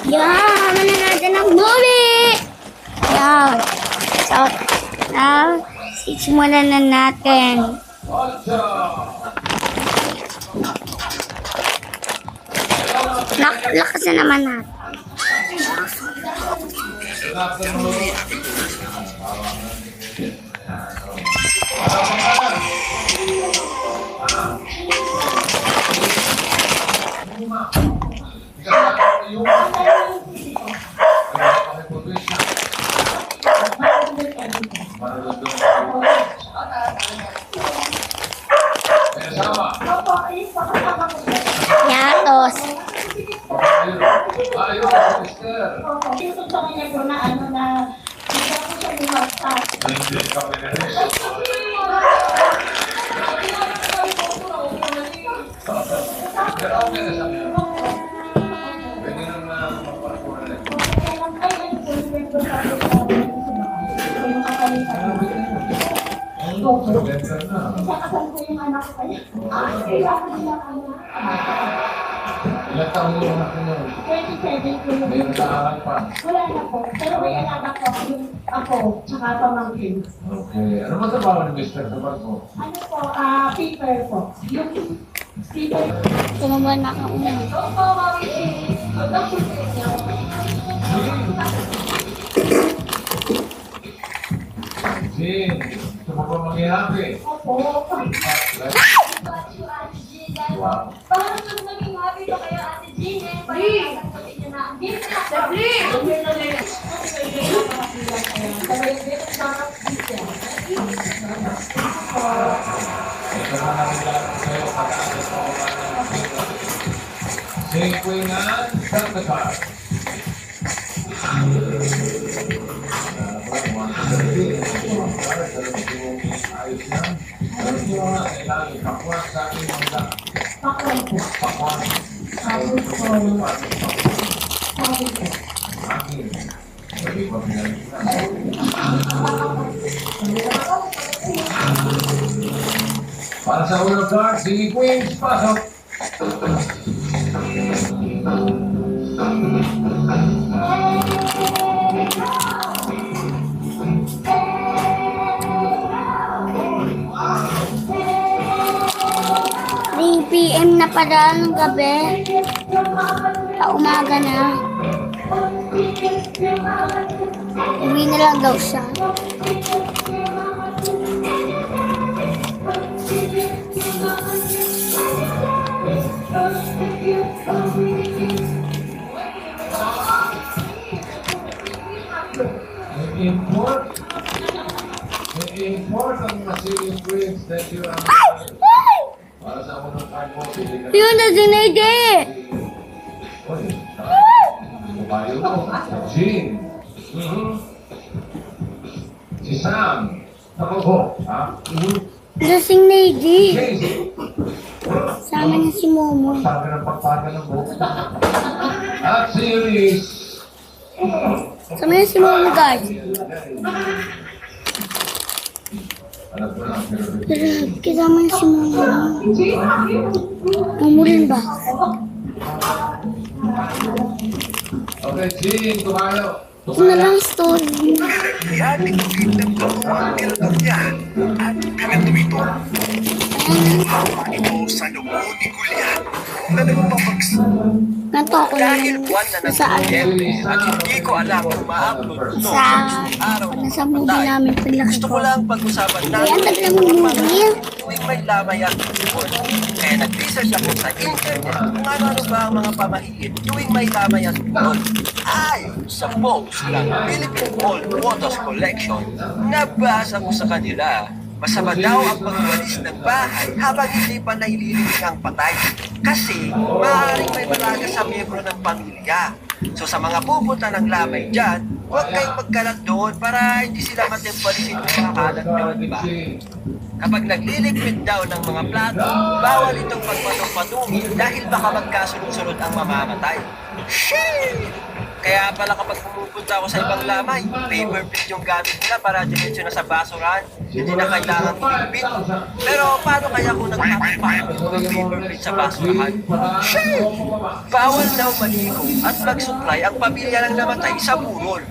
Yan, mananagan ng movie! Yan. So, now, simulan na natin. Lakas na naman natin. Yatos. Ito sa kanya po na ano na hindi ako siya lumagpas. Kasal ko yung anak ko kaya. Kailangan nila kanya. Ilang taon yung anak niyo? 27 ko yung May nag-aaral pa. wala na po. Pero may anak ako, yung ako, tsaka pamangkin. Okay. Ano ba trabaho ni Mr. sa barko? Ano po, paper po. Yung paper. Tumaba na ka una. Opo, mami, Jin, ito mo ba mangyayari? Opo. Wow. Parang nung naging happy ko kayo, Ate Jean, eh. Parang sabi niya na, hindi na ako. Ito na namin lahat sa'yo pag-aalas mo ko Jin Quingan, Santa Car. Pakwan po. Tapos po, Para sa unang card, si Queens, pasok. PM na pala ng gabi. Umaga na. Uwi na lang daw siya. Import ang masiling Queens that you are... Para sa unang card mo, pili ka. Yun na sinaydi! Bayo mo. Jean. Si Sam. Ako ko. Ha? Lasing na hindi. Casey. Sama niya si Momo. Sabi ng pagpaga ng buhok. At si Eunice. Sama niya si Momo, guys. Alam ko lang. Grabe, kasama niya si Momo. Momo rin ba? Okay, Jean. Tumayo. Ito na lang story. Ihating ng pagkakilala niya at kanento ito. Ito sa loob ni Julian na nagpapagsa. Ganto ako Dahil lang. buwan na ng Saan? Nobyembre at hindi ko alam kung ma-upload ito Sa... araw ng Sa movie namin paglaki Gusto ko. ko lang pag-usapan Kaya natin tagal mo movie. tuwing may lamay ang tungkol. Kaya nag-research ako sa internet kung ano-ano ba ang mga pamahiin tuwing may lamay ang tungkol. Ayon sa post ng Philippine Old Photos Collection, nabasa ko sa kanila, masama daw ang pagwalis ng bahay habang hindi pa naililinis ang patay. Kasi maaaring may malaga sa miyembro ng pamilya. So sa mga pupunta ng lamay dyan, huwag kayong magkalat doon para hindi sila matempalisin kung makakalat doon, diba? Kapag nagliligpit daw ng mga plato, bawal itong pagpatong-patungi dahil baka magkasunod-sunod ang mamamatay. Shit! Kaya pala kapag pumupunta ako sa ibang lamay, paper plate yung gamit nila para diretso na sa basurahan. Hindi na kailangan ilipit. Pero paano kaya kung nagpapapakit ng paper plate sa basurahan? Shit! Bawal daw maligo at mag-supply ang pamilya ng namatay sa burol.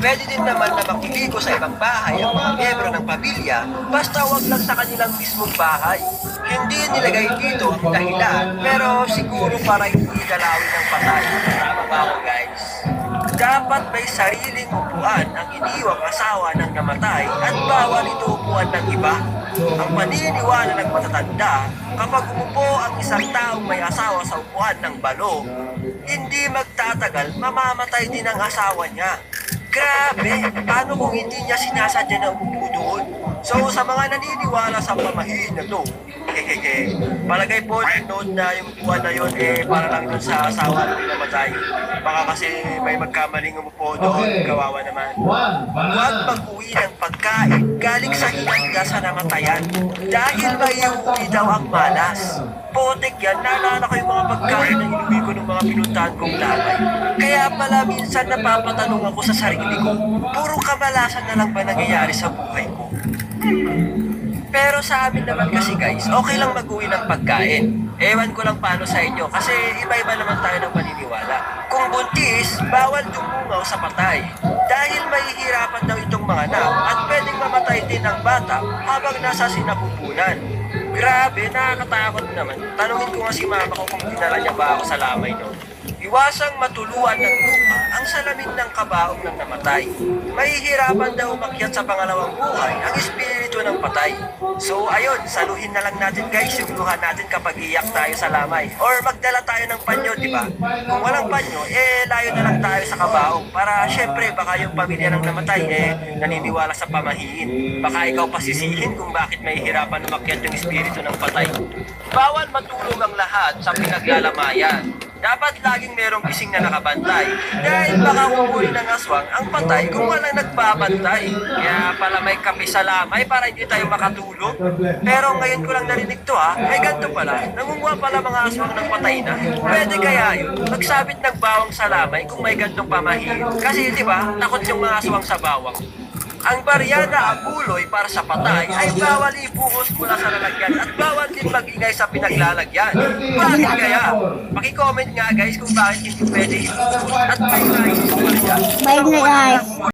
Pwede din naman na makiligo sa ibang bahay ang mga miyembro ng pamilya, basta wag lang sa kanilang mismong bahay. Hindi nilagay dito ang dahilan, pero siguro para hindi dalawin ng patay. Tama ba ako, guys? Dapat may sariling upuan ang iniwang asawa ng namatay at bawal ito upuan ng iba. Ang paniniwala ng matatanda, kapag umupo ang isang taong may asawa sa upuan ng balo, hindi magtatagal mamamatay din ang asawa niya. Grabe! Paano kung hindi niya sinasadya na umupo doon? So sa mga naniniwala sa pamahiin na to, palagay po note na yung upuan na yun para lang dun sa asawa ng namatay. Baka kasi may magkamaling umupo doon, kawawa naman. Huwag mag-uwi ng pagkain galing sa hinanda sa namatayan dahil may iuwi daw ang malas. Potek yan, naalala ko yung mga pagkain na inuwi ko ng mga pinuntahan kong lamay. Kaya pala minsan napapatanong ako sa sarili ko, puro kamalasan na lang ba nangyayari sa buhay ko? Pero sa amin naman kasi guys, okay lang mag-uwi ng pagkain. Ewan ko lang paano sa inyo kasi iba-iba naman tayo ng paniniwala. Kung buntis, bawal dumungaw sa patay. Dahil mahihirapan daw itong mga anak at pwedeng mamatay din ang bata habang nasa sinapupunan. Grabe, nakakatakot naman. Tanungin ko nga si mama ko kung dinala niya ba ako sa lamay no. Iwasang matuluan ng lupa ang salamin ng kabaong ng namatay. Mahihirapan daw umakyat sa pangalawang buhay ang espiritu ng patay. So ayun, saluhin na lang natin guys yung luha natin kapag iyak tayo sa lamay. Or magdala tayo ng panyo, di ba? Kung walang panyo, layo na lang tayo sa kabaong. Para syempre baka yung pamilya ng namatay naniniwala sa pamahiin. Baka ikaw pasisihin kung bakit mahihirapan umakyat yung espiritu ng patay. Bawal matulog ang lahat sa pinaglalamayan. Dapat laging merong gising na nakabantay dahil baka kukunin ng aswang ang patay kung walang nagbabantay. Kaya pala may kape sa lamay para hindi tayo makatulog. Pero ngayon ko lang narinig to may ganito pala, nangunguha pala mga aswang ng patay na. Pwede kaya yun, magsabit ng bawang sa lamay kung may gantong pamahiin. Kasi di ba, takot yung mga aswang sa bawang. Ang barya na abuloy para sa patay ay bawal ibuhos mula sa lalagyan at bawal din mag-ingay sa pinaglalagyan. Bakit kaya? Paki-comment nga guys kung bakit hindi pwede ibuhos at may nais sa barya. Bye na guys.